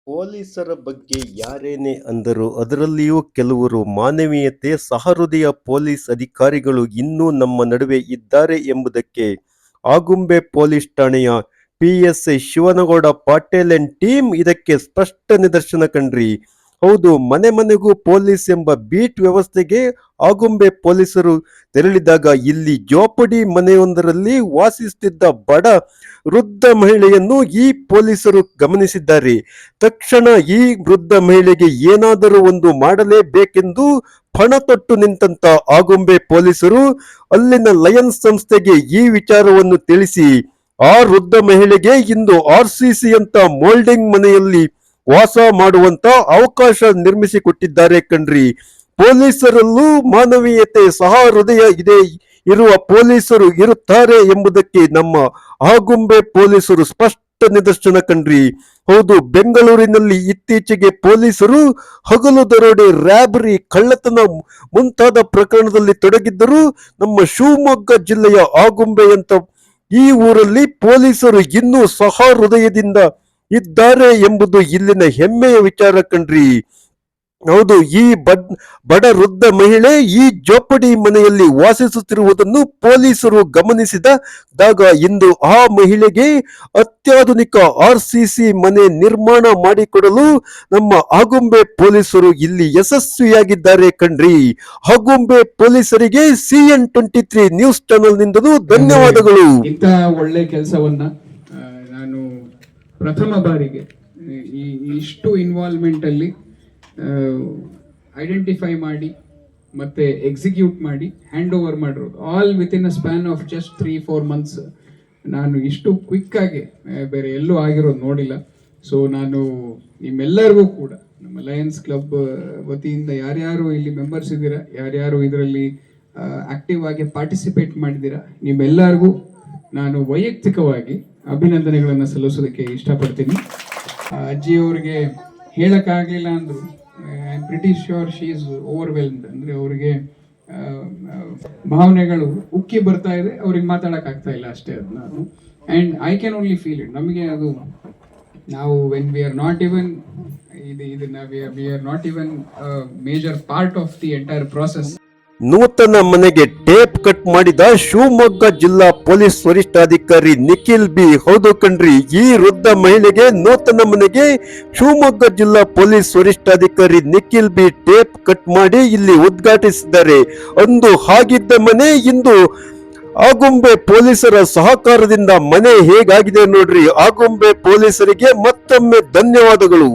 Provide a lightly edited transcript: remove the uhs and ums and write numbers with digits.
ಪೊಲೀಸರ ಬಗ್ಗೆ ಯಾರೇನೇ ಅಂದರೂ ಅದರಲ್ಲಿಯೂ ಕೆಲವರು ಮಾನವೀಯತೆ ಸಹೃದಯ ಪೊಲೀಸ್ ಅಧಿಕಾರಿಗಳು ಇನ್ನೂ ನಮ್ಮ ನಡುವೆ ಇದ್ದಾರೆ ಎಂಬುದಕ್ಕೆ ಆಗುಂಬೆ ಪೊಲೀಸ್ ಠಾಣೆಯ PSI Shivanagouda Patil and team ಇದಕ್ಕೆ ಸ್ಪಷ್ಟ ನಿದರ್ಶನ ಕಂಡ್ರಿ. ಹೌದು, ಮನೆ ಮನೆಗೂ ಪೊಲೀಸ್ ಎಂಬ ಬೀಟ್ ವ್ಯವಸ್ಥೆಗೆ ಆಗುಂಬೆ ಪೊಲೀಸರು ತೆರಳಿದಾಗ ಇಲ್ಲಿ ಜೋಪಡಿ ಮನೆಯೊಂದರಲ್ಲಿ ವಾಸಿಸುತ್ತಿದ್ದ ಬಡ ವೃದ್ಧ ಮಹಿಳೆಯನ್ನು ಈ ಪೊಲೀಸರು ಗಮನಿಸಿದ್ದಾರೆ. ತಕ್ಷಣ ಈ ವೃದ್ಧ ಮಹಿಳೆಗೆ ಏನಾದರೂ ಒಂದು ಮಾಡಲೇಬೇಕೆಂದು ಪಣ ತೊಟ್ಟು ನಿಂತ ಆಗುಂಬೆ ಪೊಲೀಸರು ಅಲ್ಲಿನ ಲಯನ್ಸ್ ಸಂಸ್ಥೆಗೆ ಈ ವಿಚಾರವನ್ನು ತಿಳಿಸಿ ಆ ವೃದ್ಧ ಮಹಿಳೆಗೆ ಇಂದು RCC ಅಂತ ಮೋಲ್ಡಿಂಗ್ ಮನೆಯಲ್ಲಿ ವಾಸ ಮಾಡುವಂತ ಅವಕಾಶ ನಿರ್ಮಿಸಿಕೊಟ್ಟಿದ್ದಾರೆ ಕಣ್ರಿ. ಪೊಲೀಸರಲ್ಲೂ ಮಾನವೀಯತೆ ಸಹೃದಯ ಇರುವ ಪೊಲೀಸರು ಇರುತ್ತಾರೆ ಎಂಬುದಕ್ಕೆ ನಮ್ಮ ಆಗುಂಬೆ ಪೊಲೀಸರು ಸ್ಪಷ್ಟ ನಿದರ್ಶನ ಕಣ್ರಿ. ಹೌದು, ಬೆಂಗಳೂರಿನಲ್ಲಿ ಇತ್ತೀಚೆಗೆ ಪೊಲೀಸರು ಹಗಲು ದರೋಡೆ, ರ್ಯಾಬರಿ, ಕಳ್ಳತನ ಮುಂತಾದ ಪ್ರಕರಣದಲ್ಲಿ ತೊಡಗಿದ್ದರು. ನಮ್ಮ ಶಿವಮೊಗ್ಗ ಜಿಲ್ಲೆಯ ಆಗುಂಬೆ ಅಂತ ಈ ಊರಲ್ಲಿ ಪೊಲೀಸರು ಇನ್ನೂ ಸಹೃದಯದಿಂದ ಇದ್ದಾರೆ ಎಂಬುದು ಇಲ್ಲಿನ ಹೆಮ್ಮೆಯ ವಿಚಾರ ಕಣ್ರಿ. ಹೌದು, ಈ ಬಡ ವೃದ್ಧ ಮಹಿಳೆ ಈ ಜೋಪಡಿ ಮನೆಯಲ್ಲಿ ವಾಸಿಸುತ್ತಿರುವುದನ್ನು ಪೊಲೀಸರು ಗಮನಿಸಿದಾಗ ಇಂದು ಆ ಮಹಿಳೆಗೆ ಅತ್ಯಾಧುನಿಕ RCC ಮನೆ ನಿರ್ಮಾಣ ಮಾಡಿಕೊಡಲು ನಮ್ಮ ಆಗುಂಬೆ ಪೊಲೀಸರು ಇಲ್ಲಿ ಯಶಸ್ವಿಯಾಗಿದ್ದಾರೆ ಕಣ್ರಿ. ಆಗುಂಬೆ ಪೊಲೀಸರಿಗೆ CN23 ನ್ಯೂಸ್ ಚಾನೆಲ್ ನಿಂದಲೂ ಧನ್ಯವಾದಗಳು. ಇಂಥ ಒಳ್ಳೆ ಕೆಲಸವನ್ನ ನಾನು ಪ್ರಥಮ ಬಾರಿಗೆ ಇಷ್ಟು ಇನ್ವಾಲ್ವ್ಮೆಂಟ್ ಅಲ್ಲಿ ಐಡೆಂಟಿಫೈ ಮಾಡಿ ಮತ್ತೆ ಎಕ್ಸಿಕ್ಯೂಟ್ ಮಾಡಿ ಹ್ಯಾಂಡ್ ಓವರ್ ಮಾಡಿರೋದು, all within a span of just 3-4 months. ನಾನು ಇಷ್ಟು ಕ್ವಿಕ್ ಆಗಿ ಬೇರೆ ಎಲ್ಲೂ ಆಗಿರೋದು ನೋಡಿಲ್ಲ. ಸೊ ನಾನು ನಿಮ್ಮೆಲ್ಲರಿಗೂ ಕೂಡ ನಮ್ಮ ಲಯನ್ಸ್ ಕ್ಲಬ್ ವತಿಯಿಂದ ಯಾರ್ಯಾರು ಇಲ್ಲಿ ಮೆಂಬರ್ಸ್ ಇದ್ದೀರಾ, ಯಾರ್ಯಾರು ಇದರಲ್ಲಿ ಆಕ್ಟಿವ್ ಆಗಿ ಪಾರ್ಟಿಸಿಪೇಟ್ ಮಾಡಿದ್ದೀರಾ, ನಿಮ್ಮೆಲ್ಲರಿಗೂ ನಾನು ವೈಯಕ್ತಿಕವಾಗಿ ಅಭಿನಂದನೆಗಳನ್ನು ಸಲ್ಲಿಸೋದಕ್ಕೆ ಇಷ್ಟಪಡ್ತೀನಿ. ಅಜ್ಜಿಯವ್ರಿಗೆ ಹೇಳಕ್ಕಾಗಲಿಲ್ಲ ಅಂದ್ರು I am pretty sure she is overwhelmed. ಅಂದ್ರೆ ಅವರಿಗೆ ಭಾವನೆಗಳು ಉಕ್ಕಿ ಬರ್ತಾ ಇದೆ, ಅವ್ರಿಗೆ ಮಾತಾಡಕ್ ಆಗ್ತಾ ಇಲ್ಲ ಅಷ್ಟೇ. ಅದು ನಾನು and I can only feel it. ನಮಗೆ ಅದು ನಾವು when we are not even we are not even major part of the entire process. ನೂತನ ಮನೆಗೆ ಟೇಪ್ ಕಟ್ ಮಾಡಿದ ಶಿವಮೊಗ್ಗ ಜಿಲ್ಲಾ ಪೊಲೀಸ್ ವರಿಷ್ಠಾಧಿಕಾರಿ ನಿಖಿಲ್ ಬಿ. ಹೌದು ಕಣ್ರಿ, ಈ ವೃದ್ಧ ಮಹಿಳೆಗೆ ನೂತನ ಮನೆಗೆ ಶಿವಮೊಗ್ಗ ಜಿಲ್ಲಾ ಪೊಲೀಸ್ ವರಿಷ್ಠಾಧಿಕಾರಿ ನಿಖಿಲ್ ಬಿ ಟೇಪ್ ಕಟ್ ಮಾಡಿ ಇಲ್ಲಿ ಉದ್ಘಾಟಿಸಿದ್ದಾರೆ. ಅಂದು ಹಾಗಿದ್ದ ಮನೆ ಇಂದು ಆಗುಂಬೆ ಪೊಲೀಸರ ಸಹಕಾರದಿಂದ ಮನೆ ಹೇಗಾಗಿದೆ ನೋಡ್ರಿ. ಆಗುಂಬೆ ಪೊಲೀಸರಿಗೆ ಮತ್ತೊಮ್ಮೆ ಧನ್ಯವಾದಗಳು.